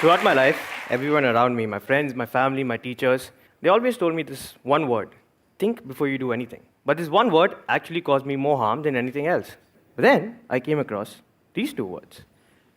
Throughout my life, everyone around me, my friends, my family, my teachers, they always told me this one word: think before you do anything. But this one word actually caused me more harm than anything else. But then I came across these two words.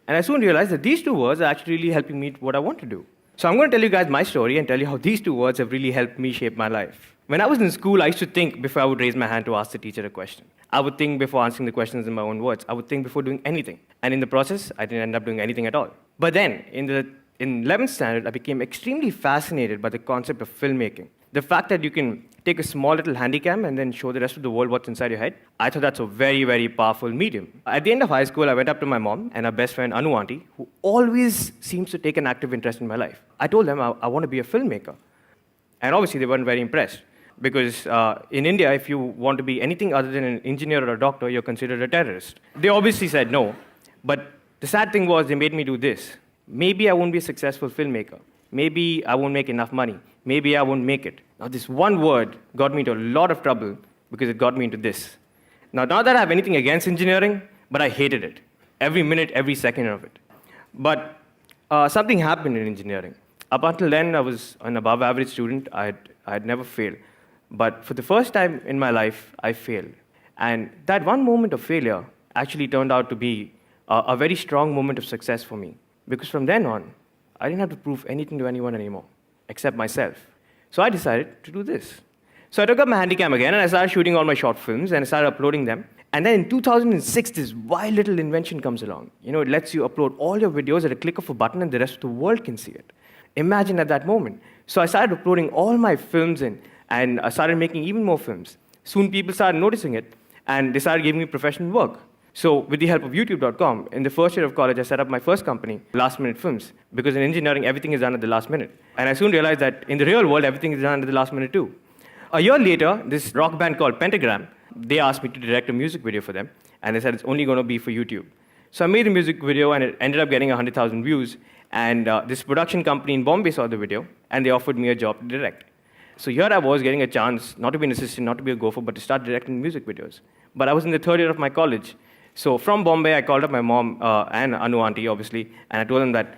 And I soon realized that these two words are actually really helping me what I want to do. So I'm going to tell you guys my story and tell you how these two words have really helped me shape my life. When I was in school, I used to think before I would raise my hand to ask the teacher a question. I would think before answering the questions in my own words. I would think before doing anything. And in the process, I didn't end up doing anything at all. But then, in 11th standard, I became extremely fascinated by the concept of filmmaking. The fact that you can take a small little handycam and then show the rest of the world what's inside your head, I thought that's a very, very powerful medium. At the end of high school, I went up to my mom and her best friend, Anu auntie, who always seems to take an active interest in my life. I told them I want to be a filmmaker. And obviously, they weren't very impressed. Because in India, if you want to be anything other than an engineer or a doctor, you're considered a terrorist. They obviously said no. But the sad thing was, they made me do this. Maybe I won't be a successful filmmaker. Maybe I won't make enough money. Maybe I won't make it. Now, this one word got me into a lot of trouble because it got me into this. Now, not that I have anything against engineering, but I hated it. Every minute, every second of it. But something happened in engineering. Up until then, I was an above average student. I'd never failed. But for the first time in my life, I failed. And that one moment of failure actually turned out to be a very strong moment of success for me. Because from then on, I didn't have to prove anything to anyone anymore, except myself. So I decided to do this. So I took up my handycam again, and I started shooting all my short films, and I started uploading them. And then in 2006, this wild little invention comes along. It lets you upload all your videos at a click of a button, and the rest of the world can see it. Imagine at that moment. So I started uploading all my films in, and I started making even more films. Soon people started noticing it, and they started giving me professional work. So with the help of YouTube.com, in the first year of college, I set up my first company, Last Minute Films, because in engineering, everything is done at the last minute. And I soon realized that in the real world, everything is done at the last minute too. A year later, this rock band called Pentagram, they asked me to direct a music video for them, and they said it's only going to be for YouTube. So I made the music video, and it ended up getting 100,000 views. And this production company in Bombay saw the video, and they offered me a job to direct. So here I was getting a chance, not to be an assistant, not to be a gopher, but to start directing music videos. But I was in the third year of my college. So from Bombay, I called up my mom and Anu auntie, obviously, and I told them that,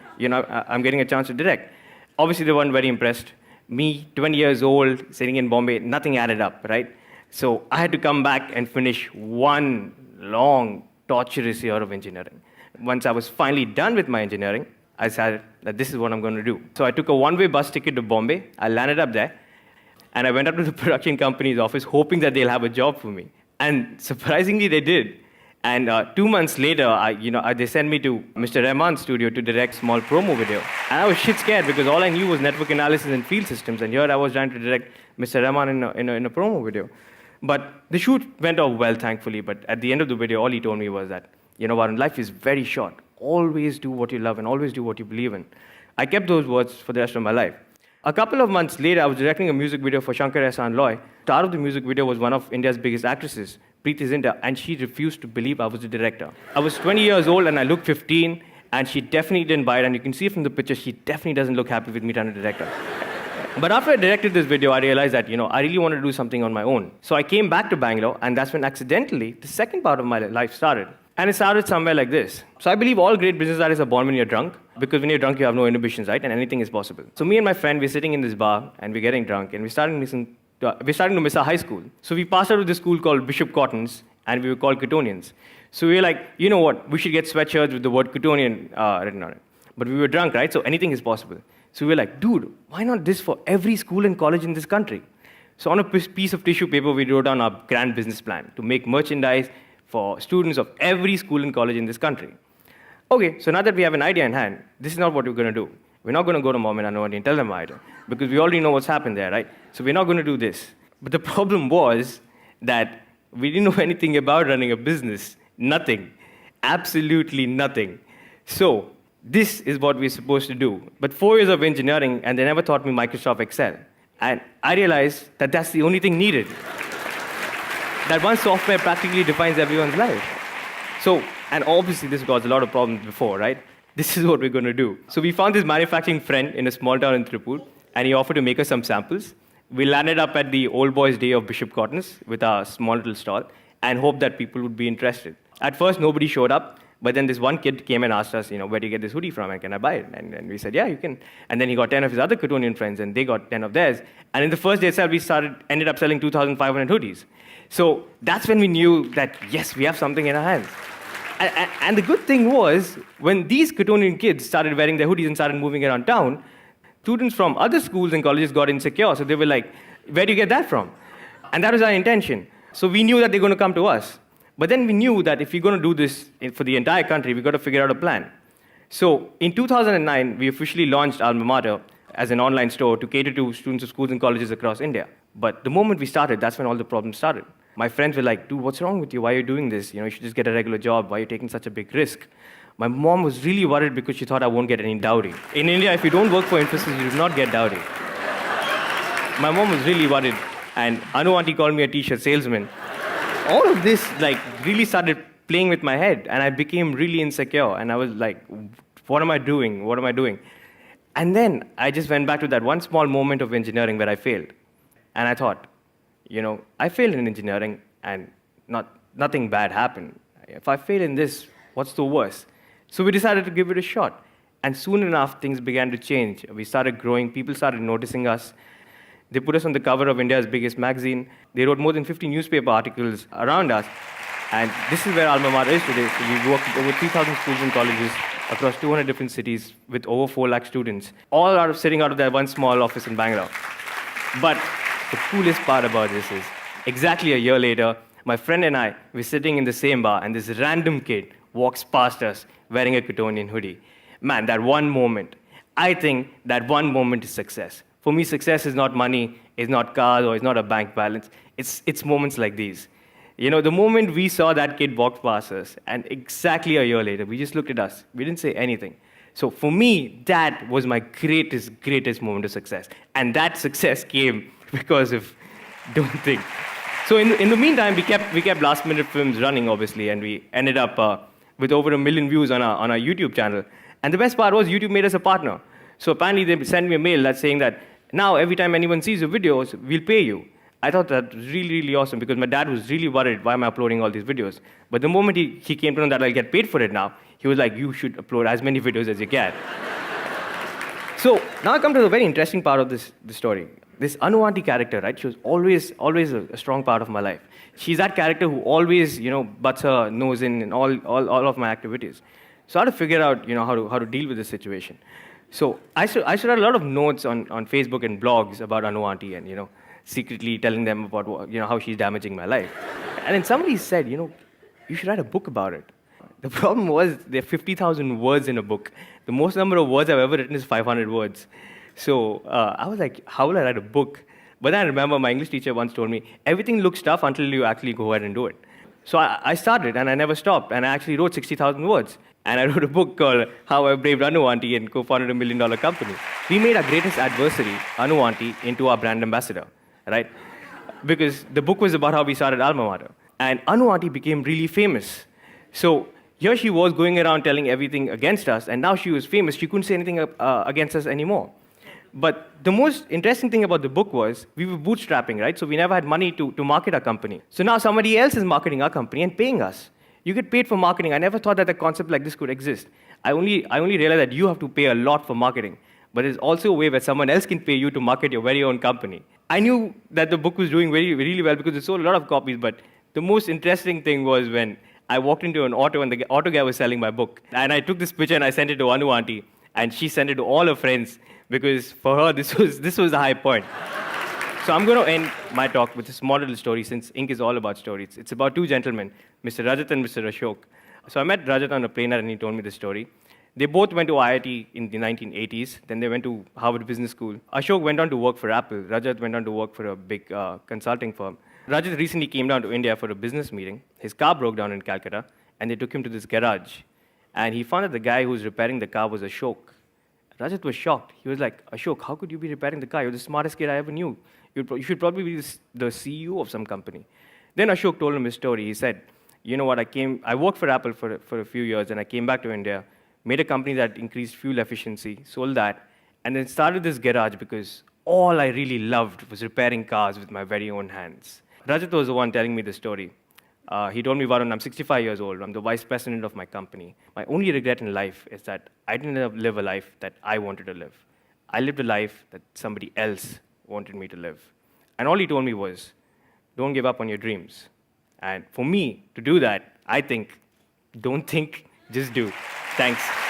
I'm getting a chance to direct. Obviously, they weren't very impressed. Me, 20 years old, sitting in Bombay, nothing added up, right? So I had to come back and finish one long, torturous year of engineering. Once I was finally done with my engineering, I decided that this is what I'm going to do. So I took a one-way bus ticket to Bombay. I landed up there. And I went up to the production company's office hoping that they'll have a job for me. And surprisingly, they did. And 2 months later, they sent me to Mr. Rahman's studio to direct small promo video. And I was shit scared because all I knew was network analysis and field systems. And here I was trying to direct Mr. Rahman in a promo video. But the shoot went off well, thankfully. But at the end of the video, all he told me was that, Varun, life is very short. Always do what you love and always do what you believe in. I kept those words for the rest of my life. A couple of months later, I was directing a music video for Shankar Ehsaan Loy. The star of the music video was one of India's biggest actresses, Preeti Zinta, and she refused to believe I was the director. I was 20 years old and I looked 15, and she definitely didn't buy it, and you can see from the picture, she definitely doesn't look happy with me trying to direct her. But after I directed this video, I realized that, I really wanted to do something on my own. So I came back to Bangalore, and that's when accidentally the second part of my life started. And it started somewhere like this. So I believe all great business artists are born when you're drunk, because when you're drunk, you have no inhibitions, right? And anything is possible. So me and my friend, we're sitting in this bar, and we're getting drunk, and we're starting to miss our high school. So we passed out of this school called Bishop Cottons, and we were called Cottonians. So we were like, you know what? We should get sweatshirts with the word Cottonian written on it. But we were drunk, right? So anything is possible. So we were like, dude, why not this for every school and college in this country? So on a piece of tissue paper, we wrote down our grand business plan to make merchandise for students of every school and college in this country. Okay, so now that we have an idea in hand, this is not what we're going to do. We're not going to go to mom and Anu and tell them our idea, because we already know what's happened there, right? So we're not going to do this. But the problem was that we didn't know anything about running a business. Nothing. Absolutely nothing. So this is what we're supposed to do. But 4 years of engineering, and they never taught me Microsoft Excel. And I realized that that's the only thing needed. That one software practically defines everyone's life. So, and obviously this caused a lot of problems before, right? This is what we're going to do. So we found this manufacturing friend in a small town in Tripur, and he offered to make us some samples. We landed up at the old boys' day of Bishop Cottons with our small little stall and hoped that people would be interested. At first, nobody showed up, But then this one kid came and asked us, where do you get this hoodie from and can I buy it? And we said, yeah, you can. And then he got 10 of his other Cottonian friends and they got 10 of theirs. And in the first day itself, we ended up selling 2,500 hoodies. So that's when we knew that, yes, we have something in our hands. And the good thing was, when these Cottonian kids started wearing their hoodies and started moving around town, students from other schools and colleges got insecure. So they were like, where do you get that from? And that was our intention. So we knew that they're going to come to us. But then we knew that if we're going to do this for the entire country, we've got to figure out a plan. So in 2009, we officially launched Alma Mater as an online store to cater to students of schools and colleges across India. But the moment we started, that's when all the problems started. My friends were like, dude, what's wrong with you? Why are you doing this? You should just get a regular job. Why are you taking such a big risk? My mom was really worried because she thought I won't get any dowry. In India, if you don't work for Infosys, you do not get dowry. My mom was really worried. And Anu auntie called me a t-shirt salesman. All of this really started playing with my head, and I became really insecure. And I was like, what am I doing? What am I doing? And then I just went back to that one small moment of engineering where I failed. And I thought, I failed in engineering and nothing bad happened. If I fail in this, what's the worst? So we decided to give it a shot. And soon enough, things began to change. We started growing. People started noticing us. They put us on the cover of India's biggest magazine. They wrote more than 50 newspaper articles around us. And this is where Alma Mater is today. So we work with over 3,000 schools and colleges across 200 different cities with over 4 lakh students, all sitting out of that one small office in Bangalore. But the coolest part about this is, exactly a year later, my friend and I were sitting in the same bar, and this random kid walks past us wearing a Cottonian hoodie. Man, that one moment, I think that one moment is success. For me, success is not money, it's not cars, or it's not a bank balance. It's moments like these. The moment we saw that kid walk past us, and exactly a year later, we just looked at us. We didn't say anything. So for me, that was my greatest moment of success. And that success came because of don't think. So in the meantime, we kept last-minute films running, obviously, and we ended up with over 1 million views on our YouTube channel. And the best part was YouTube made us a partner. So apparently they sent me a mail that's saying that now every time anyone sees your videos, we'll pay you. I thought that was really, really awesome because my dad was really worried, why am I uploading all these videos? But the moment he came to know that I'll get paid for it now, he was like, you should upload as many videos as you can. So now I come to the very interesting part of this story. This Anu auntie character, right? She was always a strong part of my life. She's that character who always, butts her nose in all of my activities. So I had to figure out, how to deal with this situation. So I should write a lot of notes on Facebook and blogs about Anu auntie and, secretly telling them about, how she's damaging my life. And then somebody said, you should write a book about it. The problem was there are 50,000 words in a book. The most number of words I've ever written is 500 words. So I was like, how will I write a book? But then I remember my English teacher once told me, everything looks tough until you actually go ahead and do it. So I started, and I never stopped, and I actually wrote 60,000 words. And I wrote a book called How I Braved Anu Auntie and co-founded $1 million company. We made our greatest adversary, Anu Auntie, into our brand ambassador, right? Because the book was about how we started Alma Mater. And Anu Auntie became really famous. So here she was going around telling everything against us, and now she was famous. She couldn't say anything against us anymore. But the most interesting thing about the book was we were bootstrapping, right? So we never had money to market our company. So now somebody else is marketing our company and paying us. You get paid for marketing. I never thought that a concept like this could exist. I only realized that you have to pay a lot for marketing. But there's also a way where someone else can pay you to market your very own company. I knew that the book was doing really well because it sold a lot of copies. But the most interesting thing was when I walked into an auto and the auto guy was selling my book. And I took this picture and I sent it to Anu Auntie. And she sent it to all her friends because for her, this was the high point. So I'm going to end my talk with a small little story since Ink is all about stories. It's about 2 gentlemen, Mr. Rajat and Mr. Ashok. So I met Rajat on a plane and he told me this story. They both went to IIT in the 1980s. Then they went to Harvard Business School. Ashok went on to work for Apple. Rajat went on to work for a big consulting firm. Rajat recently came down to India for a business meeting. His car broke down in Calcutta, and they took him to this garage. And he found that the guy who was repairing the car was Ashok. Rajat was shocked. He was like, Ashok, how could you be repairing the car? You're the smartest kid I ever knew. You should probably be the CEO of some company. Then Ashok told him his story. He said, you know what, I worked for Apple for a few years, and I came back to India, made a company that increased fuel efficiency, sold that, and then started this garage because all I really loved was repairing cars with my very own hands. Rajat was the one telling me the story. He told me, Varun, I'm 65 years old. I'm the vice president of my company. My only regret in life is that I didn't live a life that I wanted to live. I lived a life that somebody else wanted me to live. And all he told me was, don't give up on your dreams. And for me to do that, I think, don't think, just do. Thanks.